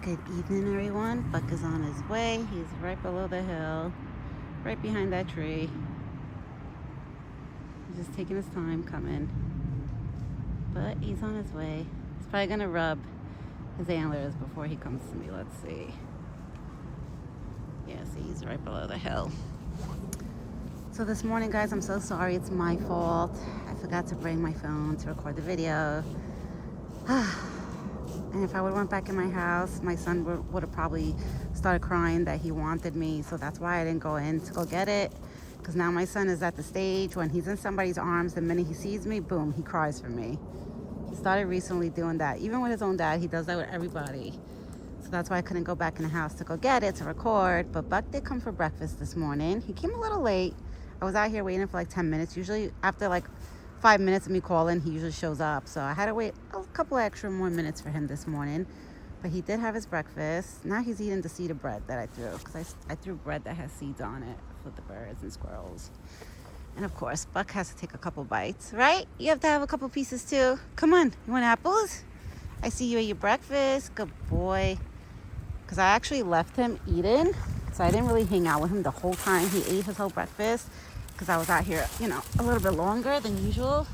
Good evening, everyone. Buck is on his way. He's right below the hill, right behind that tree. He's just taking his time coming, but he's on his way. He's probably gonna rub his antlers before he comes to me. Let's see. Yeah, see, he's right below the hill. So this morning, guys, I'm so sorry. It's my fault. I forgot to bring my phone to record the video. And if I would have went back in my house, my son would have probably started crying that he wanted me. So that's why I didn't go in to go get it. Because now my son is at the stage when he's in somebody's arms, the minute he sees me, boom, he cries for me. He started recently doing that. Even with his own dad, he does that with everybody. So that's why I couldn't go back in the house to go get it, to record. But Buck did come for breakfast this morning. He came a little late. I was out here waiting for like 10 minutes. Usually after like 5 minutes of me calling, he usually shows up. So I had to wait a couple of extra more minutes for him this morning. But he did have his breakfast. Now he's eating the seed of bread that I threw. Because I threw bread that has seeds on it for the birds and squirrels. And of course, Buck has to take a couple bites, right? You have to have a couple pieces too. Come on, you want apples? I see you ate your breakfast. Good boy. Because I actually left him eating. So I didn't really hang out with him the whole time he ate his whole breakfast. Because I was out here, a little bit longer than usual.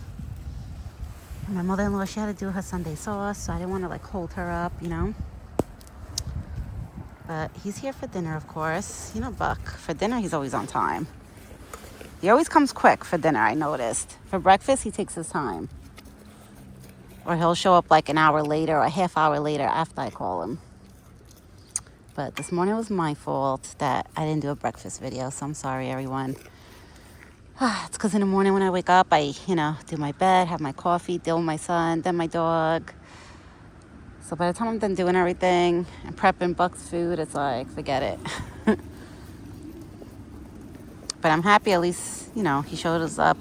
And my mother-in-law, she had to do her Sunday sauce. So I didn't want to like hold her up. But he's here for dinner, of course. Buck, for dinner, he's always on time. He always comes quick for dinner, I noticed. For breakfast, he takes his time. Or he'll show up like an hour later or a half hour later after I call him. But this morning was my fault that I didn't do a breakfast video, so I'm sorry, everyone. It's because in the morning when I wake up, I, do my bed, have my coffee, deal with my son, then my dog. So by the time I'm done doing everything and prepping Buck's food, it's like, forget it. But I'm happy at least, he showed us up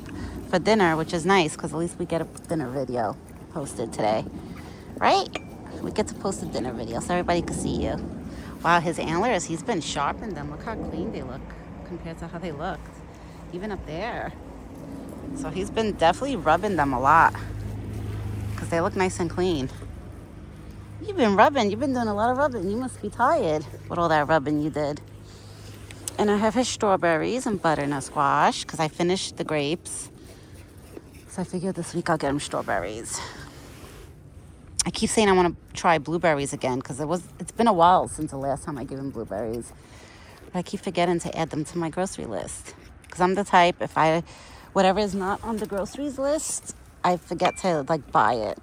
for dinner, which is nice because at least we get a dinner video posted today, right? We get to post a dinner video so everybody can see you. Wow, his antlers, he's been sharpening them. Look how clean they look compared to how they looked, even up there. So he's been definitely rubbing them a lot because they look nice and clean. You've been doing a lot of rubbing. You must be tired with all that rubbing you did. And I have his strawberries and butternut squash because I finished the grapes. So I figured this week I'll get him strawberries. I keep saying I want to try blueberries again because it's been a while since the last time I gave him blueberries. But I keep forgetting to add them to my grocery list. Because I'm the type, whatever is not on the groceries list, I forget to buy it.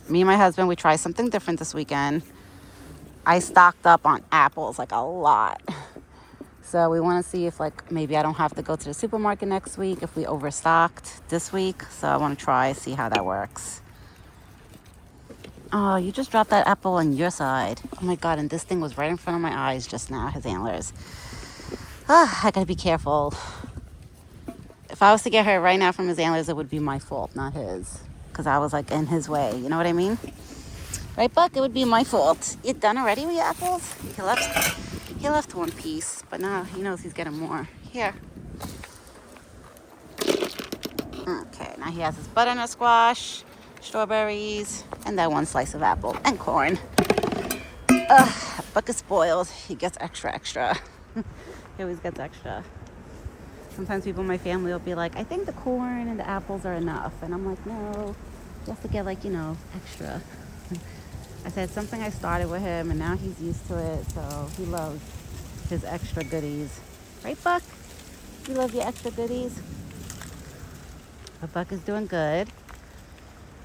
Me and my husband, we tried something different this weekend. I stocked up on apples, a lot. So we want to see if maybe I don't have to go to the supermarket next week if we overstocked this week. So I want to see how that works. Oh, you just dropped that apple on your side. Oh my God, and this thing was right in front of my eyes just now, his antlers. I gotta be careful. If I was to get hurt right now from his antlers, it would be my fault, not his. Because I was in his way, you know what I mean? Right, Buck? It would be my fault. You done already with your apples? He left one piece, but now he knows he's getting more. Here. Okay, now he has his butternut squash, strawberries, and that one slice of apple, and corn. Buck is spoiled. He gets extra. He always gets extra. Sometimes people in my family will be like, I think the corn and the apples are enough. And I'm like, no, you have to get extra. I said something I started with him, and now he's used to it, so he loves his extra goodies. Right, Buck? You love your extra goodies? But Buck is doing good.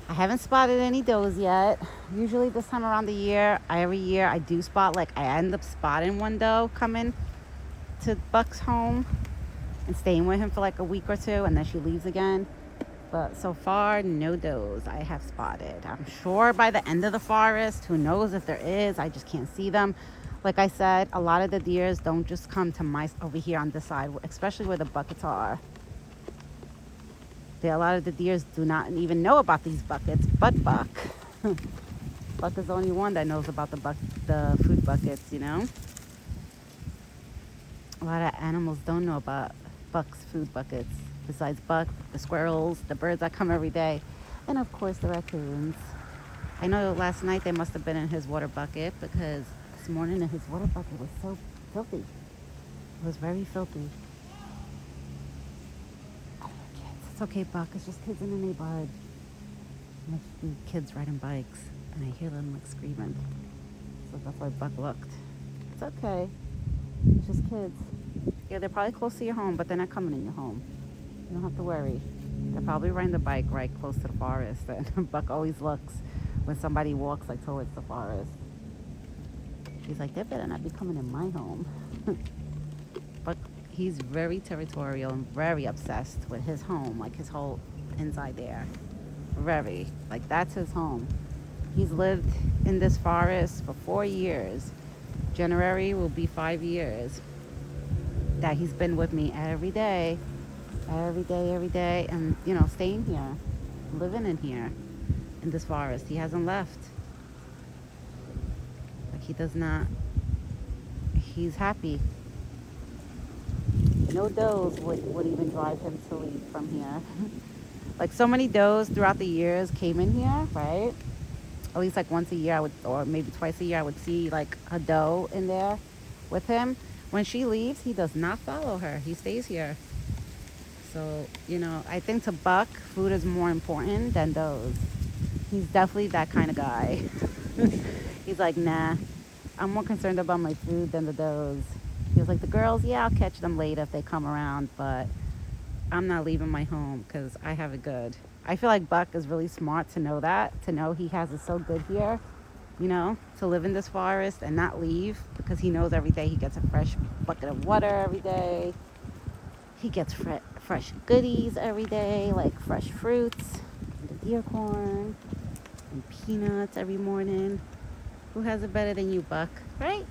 I haven't spotted any does yet. Usually this time around the year, every year I do spot, I end up spotting one doe coming to Buck's home and staying with him for a week or two, and then she leaves again. But so far, no does I have spotted. I'm sure by the end of the forest, who knows if there is, I just can't see them. Like I said, a lot of the deers don't just come to over here on this side, especially where the buckets are. A lot of the deers do not even know about these buckets, but Buck. Buck is the only one that knows about the food buckets, A lot of animals don't know about Buck's food buckets. Besides Buck, the squirrels, the birds that come every day, and of course the raccoons. I know last night they must have been in his water bucket because this morning in his water bucket was so filthy. It was very filthy. I don't know, kids. It's okay, Buck. It's just kids in the neighborhood. Must be kids riding bikes, and I hear them like screaming. So that's why Buck looked. It's okay. It's just kids. Yeah, they're probably close to your home, but they're not coming in your home. You don't have to worry. They're probably riding the bike right close to the forest, and Buck always looks when somebody walks like towards the forest. He's like, they better not be coming in my home. But he's very territorial and very obsessed with his home, like his whole inside there. Very. Like, that's his home. He's lived in this forest for 4 years. January will be 5 years that he's been with me every day, and, you know, staying here, living in here, in this forest. He hasn't left. Like, he does not, he's happy. No does would even drive him to leave from here. Like, so many does throughout the years came in here, right? At least like once a year I would, or maybe twice a year, I would see like a doe in there with him. When she leaves, he does not follow her. He stays here. So, you know, I think to Buck, food is more important than does. He's definitely that kind of guy. He's like, nah, I'm more concerned about my food than the does. He was like, the girls, yeah, I'll catch them later if they come around, but I'm not leaving my home because I have it good. I feel like Buck is really smart to know that, to know he has it so good here, you know, to live in this forest and not leave, because he knows every day he gets a fresh bucket of water every day. He gets fresh goodies every day, like fresh fruits, and the deer corn, and peanuts every morning. Who has it better than you, Buck, right?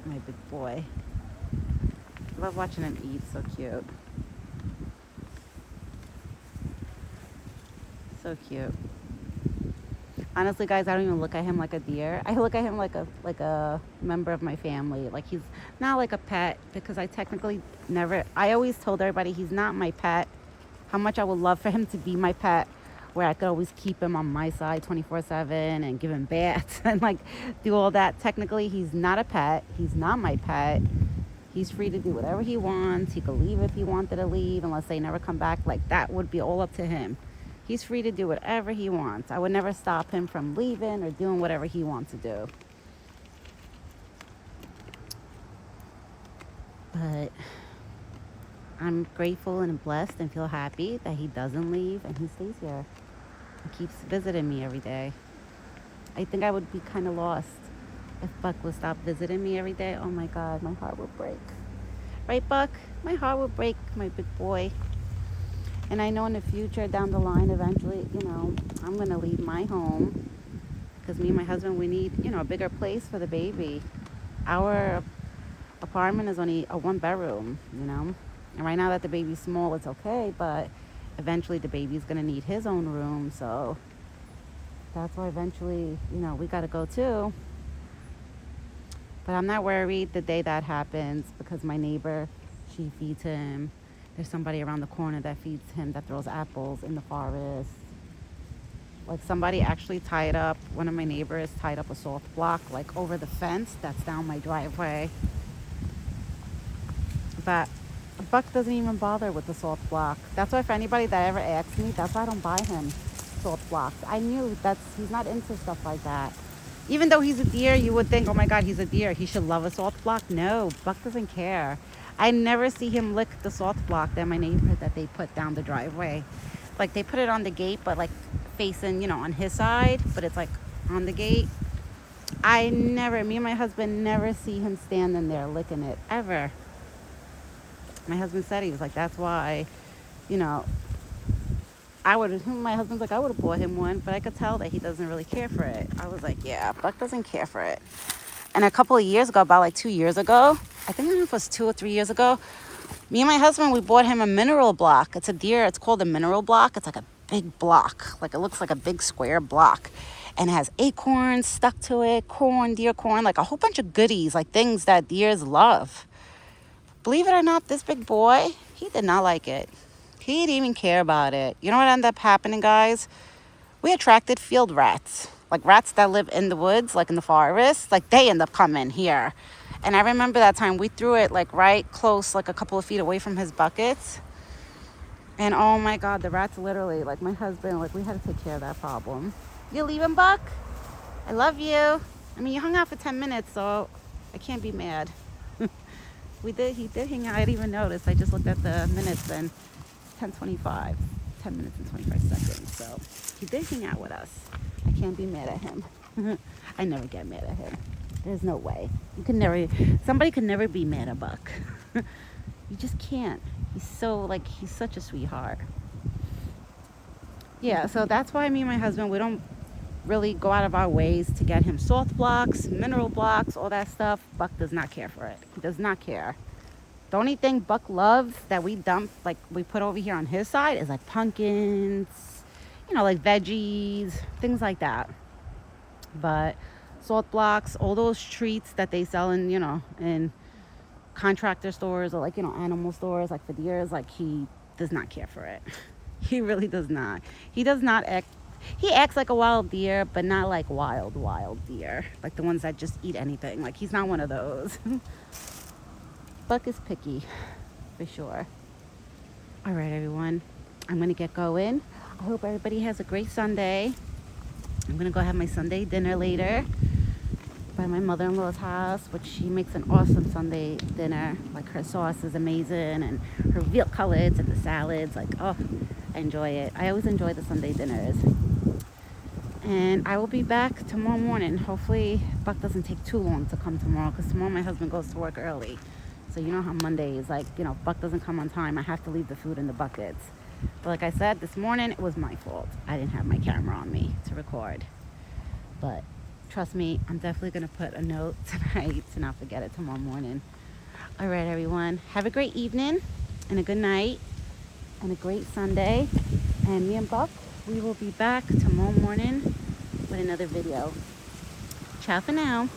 My big boy. I love watching him eat, so cute. So cute. Honestly, guys, I don't even look at him like a deer. I look at him like a member of my family. Like, he's not like a pet, because I technically never, I always told everybody he's not my pet. How much I would love for him to be my pet, where I could always keep him on my side 24/7 and give him baths and like do all that. Technically, he's not a pet. He's not my pet. He's free to do whatever he wants. He could leave if he wanted to leave, unless they never come back. Like, that would be all up to him. He's free to do whatever he wants. I would never stop him from leaving or doing whatever he wants to do. But I'm grateful and blessed and feel happy that he doesn't leave and he stays here and keeps visiting me every day. I think I would be kind of lost if Buck would stop visiting me every day. Oh my God, my heart would break. Right, Buck? My heart would break, my big boy. And I know in the future, down the line, eventually, you know, I'm going to leave my home, because me and my husband, we need, you know, a bigger place for the baby. Our apartment is only a 1-bedroom, you know. And right now that the baby's small, it's okay, but eventually the baby's going to need his own room. So that's why eventually, you know, we got to go too. But I'm not worried the day that happens, because my neighbor, she feeds him. There's somebody around the corner that feeds him, that throws apples in the forest. Like, somebody actually tied up, one of my neighbors tied up a salt block like over the fence that's down my driveway. But Buck doesn't even bother with the salt block. That's why, for anybody that ever asks me, that's why I don't buy him salt blocks. I knew he's not into stuff like that. Even though he's a deer, you would think, oh my God, he's a deer, he should love a salt block. No, Buck doesn't care. I never see him lick the salt block that my neighbor, that they put down the driveway. Like, they put it on the gate, but like facing, you know, on his side, but it's like on the gate. Me and my husband never see him standing there licking it, ever. My husband said, he was like, that's why, you know, my husband's like, I would have bought him one, but I could tell that he doesn't really care for it. I was like, yeah, Buck doesn't care for it. And a couple of years ago, about like 2 years ago, I think it was 2 or 3 years ago, me and my husband, we bought him a mineral block. It's a deer. It's called a mineral block. It's like a big block. Like, it looks like a big square block. And it has acorns stuck to it, corn, deer corn, like a whole bunch of goodies, like things that deers love. Believe it or not, this big boy, he did not like it. He didn't even care about it. You know what ended up happening, guys? We attracted field rats, like rats that live in the woods, like in the forest. Like they end up coming here. And I remember that time we threw it like right close, like a couple of feet away from his buckets. And oh my God, the rats literally, like my husband, like we had to take care of that problem. You leaving, Buck? I love you. I mean, you hung out for 10 minutes, so I can't be mad. He did hang out. I didn't even notice. I just looked at the minutes and 10:25, 10 minutes and 25 seconds. So he did hang out with us. I can't be mad at him. I never get mad at him. There's no way. Somebody could never be mad at Buck. You just can't. He's such a sweetheart. Yeah, so that's why me and my husband, we don't really go out of our ways to get him salt blocks, mineral blocks, all that stuff. Buck does not care for it. He does not care. The only thing Buck loves that we dump, like we put over here on his side, is like pumpkins, like veggies, things like that. But salt blocks, all those treats that they sell in contractor stores or animal stores, like for deers, like he does not care for it. He really does not. He does not act. He acts like a wild deer, but not like wild deer, like the ones that just eat anything. Like he's not one of those. Buck is picky, for sure. All right, everyone. I'm gonna get going. I hope everybody has a great Sunday. I'm gonna go have my Sunday dinner later by my mother-in-law's house, which she makes an awesome Sunday dinner. Like her sauce is amazing, and her veal cutlets and the salads. Like, oh, I enjoy it. I always enjoy the Sunday dinners. And I will be back tomorrow morning. Hopefully Buck doesn't take too long to come tomorrow, because tomorrow my husband goes to work early. So you know how Monday is, like, Buck doesn't come on time. I have to leave the food in the buckets. But like I said, this morning, it was my fault. I didn't have my camera on me to record. But trust me, I'm definitely going to put a note tonight to not forget it tomorrow morning. All right, everyone. Have a great evening and a good night and a great Sunday. And me and Buck, we will be back tomorrow morning with another video. Ciao for now.